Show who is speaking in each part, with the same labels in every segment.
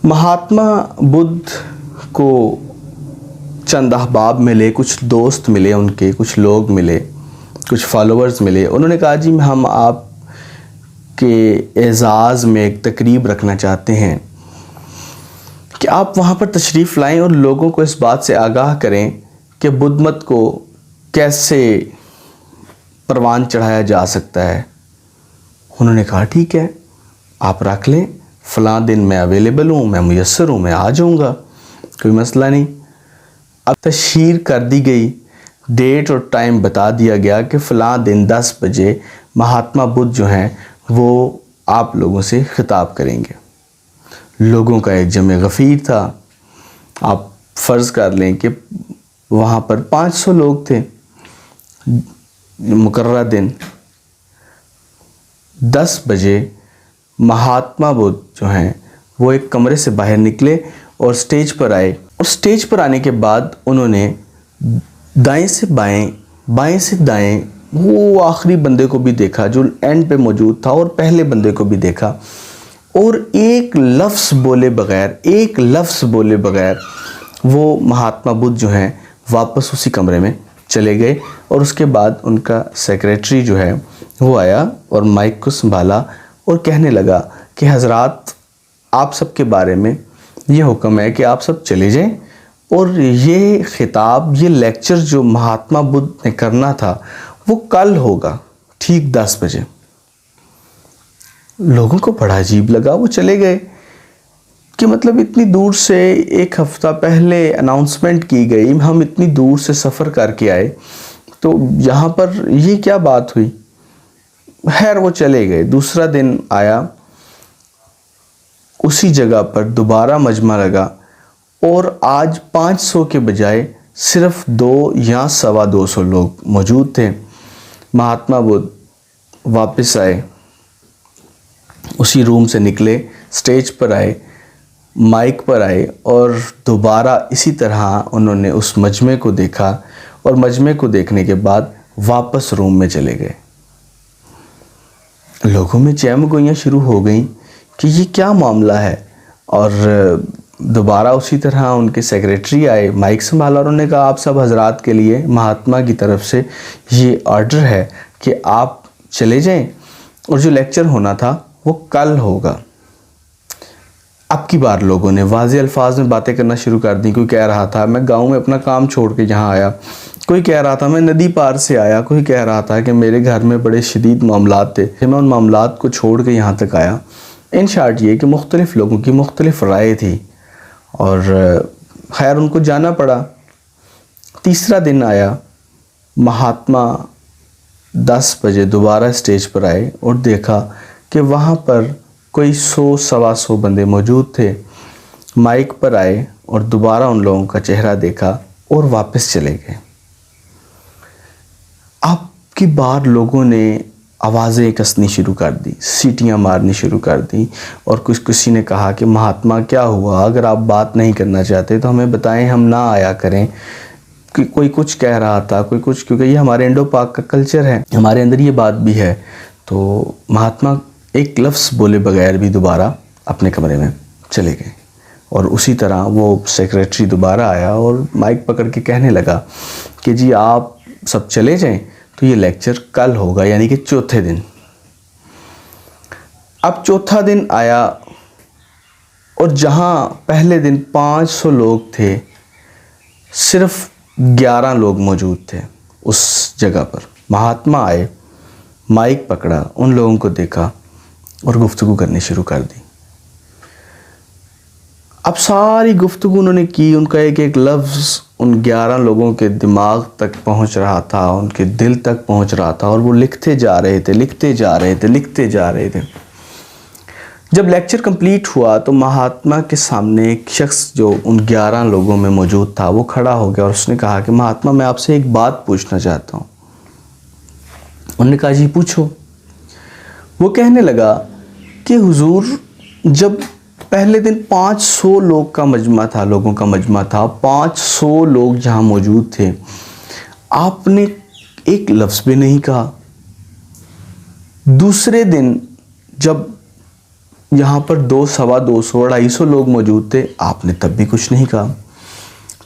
Speaker 1: مہاتما بدھ کو چند احباب ملے، کچھ دوست ملے، ان کے کچھ لوگ ملے، کچھ فالوورز ملے. انہوں نے کہا جی ہم آپ کے اعزاز میں ایک تقریب رکھنا چاہتے ہیں کہ آپ وہاں پر تشریف لائیں اور لوگوں کو اس بات سے آگاہ کریں کہ بدھ مت کو کیسے پروان چڑھایا جا سکتا ہے. انہوں نے کہا ٹھیک ہے آپ رکھ لیں، فلاں دن میں اویلیبل ہوں، میں میسر ہوں، میں آ جاؤں گا، کوئی مسئلہ نہیں. اب تشہیر کر دی گئی، ڈیٹ اور ٹائم بتا دیا گیا کہ فلاں دن 10 بجے مہاتما بدھ جو ہیں وہ آپ لوگوں سے خطاب کریں گے. لوگوں کا ایک جمع غفیر تھا. آپ فرض کر لیں کہ وہاں پر 500 لوگ تھے. مقررہ دن 10 بجے مہاتما بدھ جو ہیں وہ ایک کمرے سے باہر نکلے اور سٹیج پر آئے. اور سٹیج پر آنے کے بعد انہوں نے دائیں سے بائیں، بائیں سے دائیں وہ آخری بندے کو بھی دیکھا جو اینڈ پہ موجود تھا اور پہلے بندے کو بھی دیکھا، اور ایک لفظ بولے بغیر وہ مہاتما بدھ جو ہیں واپس اسی کمرے میں چلے گئے. اور اس کے بعد ان کا سیکریٹری جو ہے وہ آیا اور مائک کو سنبھالا اور کہنے لگا کہ حضرات آپ سب کے بارے میں یہ حکم ہے کہ آپ سب چلے جائیں، اور یہ خطاب، یہ لیکچر جو مہاتما بدھ نے کرنا تھا وہ کل ہوگا ٹھیک 10 بجے. لوگوں کو بڑا عجیب لگا. وہ چلے گئے کہ مطلب اتنی دور سے، ایک ہفتہ پہلے اناؤنسمنٹ کی گئی، ہم اتنی دور سے سفر کر کے آئے تو یہاں پر یہ کیا بات ہوئی. خیر وہ چلے گئے. دوسرا دن آیا، اسی جگہ پر دوبارہ مجمع لگا، اور آج 500 کے بجائے صرف 2 یا 250 لوگ موجود تھے. مہاتما بدھ واپس آئے، اسی روم سے نکلے، سٹیج پر آئے، مائک پر آئے، اور دوبارہ اسی طرح انہوں نے اس مجمع کو دیکھا، اور مجمع کو دیکھنے کے بعد واپس روم میں چلے گئے. لوگوں میں چہم گوئیاں شروع ہو گئیں کہ یہ کیا معاملہ ہے. اور دوبارہ اسی طرح ان کے سیکریٹری آئے، مائک سنبھالا، اور انہوں نے کہا آپ سب حضرات کے لیے مہاتما کی طرف سے یہ آرڈر ہے کہ آپ چلے جائیں، اور جو لیکچر ہونا تھا وہ کل ہوگا. اب کی بار لوگوں نے واضح الفاظ میں باتیں کرنا شروع کر دیں. کوئی کہہ رہا تھا میں گاؤں میں اپنا کام چھوڑ کے یہاں آیا، کوئی کہہ رہا تھا میں ندی پار سے آیا، کوئی کہہ رہا تھا کہ میرے گھر میں بڑے شدید معاملات تھے، میں ان معاملات کو چھوڑ کے یہاں تک آیا. ان شارٹ یہ کہ مختلف لوگوں کی مختلف رائے تھی، اور خیر ان کو جانا پڑا. تیسرا دن آیا، مہاتما 10 بجے دوبارہ سٹیج پر آئے اور دیکھا کہ وہاں پر کوئی 100-125 بندے موجود تھے. مائک پر آئے اور دوبارہ ان لوگوں کا چہرہ دیکھا اور واپس چلے گئے. اب کی بار لوگوں نے آوازیں کسنی شروع کر دی، سیٹیاں مارنی شروع کر دی، اور کسی نے کہا کہ مہاتما کیا ہوا، اگر آپ بات نہیں کرنا چاہتے تو ہمیں بتائیں، ہم نہ آیا کریں. کوئی کچھ کہہ رہا تھا، کوئی کچھ، کیونکہ یہ ہمارے انڈو پاک کا کلچر ہے، ہمارے اندر یہ بات بھی ہے. تو مہاتما ایک لفظ بولے بغیر بھی دوبارہ اپنے کمرے میں چلے گئے. اور اسی طرح وہ سیکریٹری دوبارہ آیا اور مائک پکڑ کے کہنے لگا کہ جی آپ سب چلے جائیں تو یہ لیکچر کل ہوگا، یعنی کہ چوتھے دن. اب چوتھا دن آیا، اور جہاں پہلے دن 500 لوگ تھے، صرف 11 لوگ موجود تھے اس جگہ پر. مہاتما آئے، مائک پکڑا، ان لوگوں کو دیکھا اور گفتگو کرنی شروع کر دی. اب ساری گفتگو انہوں نے کی، ان کا ایک ایک لفظ ان 11 لوگوں کے دماغ تک پہنچ رہا تھا، ان کے دل تک پہنچ رہا تھا، اور وہ لکھتے جا رہے تھے. جب لیکچر کمپلیٹ ہوا تو مہاتما کے سامنے ایک شخص جو ان 11 لوگوں میں موجود تھا وہ کھڑا ہو گیا، اور اس نے کہا کہ مہاتما میں آپ سے ایک بات پوچھنا چاہتا ہوں. انہوں نے کہا جی پوچھو. وہ کہنے لگا کہ حضور جب پہلے دن 500 لوگوں کا مجمع تھا، 500 لوگ جہاں موجود تھے، آپ نے ایک لفظ بھی نہیں کہا. دوسرے دن جب یہاں پر 200, 250, 250 لوگ موجود تھے, آپ نے تب بھی کچھ نہیں کہا.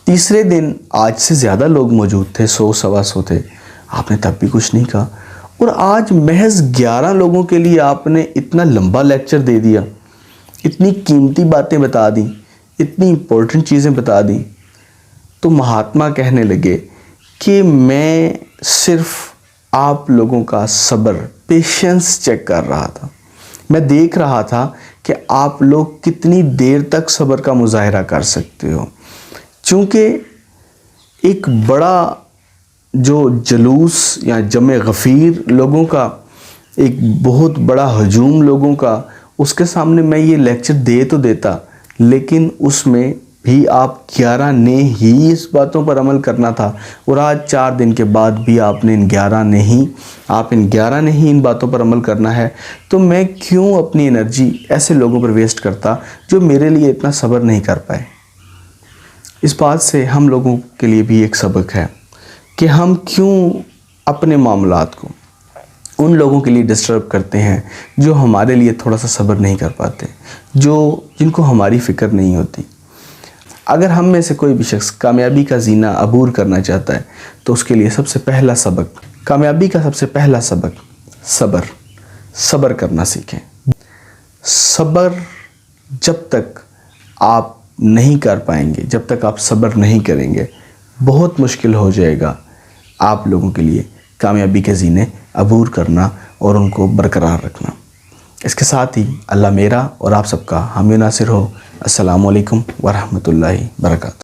Speaker 1: تیسرے دن آج سے زیادہ لوگ موجود تھے, 100, 125 تھے, آپ نے تب بھی کچھ نہیں کہا. اور آج محض 11 لوگوں کے لیے آپ نے اتنا لمبا لیکچر دے دیا, اتنی قیمتی باتیں بتا دیں, اتنی امپورٹنٹ چیزیں بتا دیں. تو مہاتما کہنے لگے کہ میں صرف آپ لوگوں کا صبر, پیشنس چیک کر رہا تھا. میں دیکھ رہا تھا کہ آپ لوگ کتنی دیر تک صبر کا مظاہرہ کر سکتے ہو. چونکہ ایک بڑا جو جلوس یا جمع غفیر لوگوں کا, ایک بہت بڑا ہجوم لوگوں کا, اس کے سامنے میں یہ لیکچر دے تو دیتا, لیکن اس میں بھی آپ 11 نے ہی اس باتوں پر عمل کرنا تھا. اور آج 4 دن کے بعد بھی آپ نے ان 11 نے ہی ان باتوں پر عمل کرنا ہے. تو میں کیوں اپنی انرجی ایسے لوگوں پر ویسٹ کرتا جو میرے لیے اتنا صبر نہیں کر پائے. اس بات سے ہم لوگوں کے لیے بھی ایک سبق ہے کہ ہم کیوں اپنے معاملات کو ان لوگوں کے لیے ڈسٹرب کرتے ہیں جو ہمارے لیے تھوڑا سا صبر نہیں کر پاتے, جن کو ہماری فکر نہیں ہوتی. اگر ہم میں سے کوئی بھی شخص کامیابی کا زینہ عبور کرنا چاہتا ہے تو اس کے لیے سب سے پہلا سبق, کامیابی کا سب سے پہلا سبق صبر کرنا سیکھیں. صبر جب تک آپ نہیں کر پائیں گے, جب تک آپ صبر نہیں کریں گے, بہت مشکل ہو جائے گا آپ لوگوں کے لیے کامیابی کے زینے عبور کرنا اور ان کو برقرار رکھنا. اس کے ساتھ ہی اللہ میرا اور آپ سب کا حامی و ناصر ہو. السلام علیکم ورحمۃ اللہ وبرکاتہ.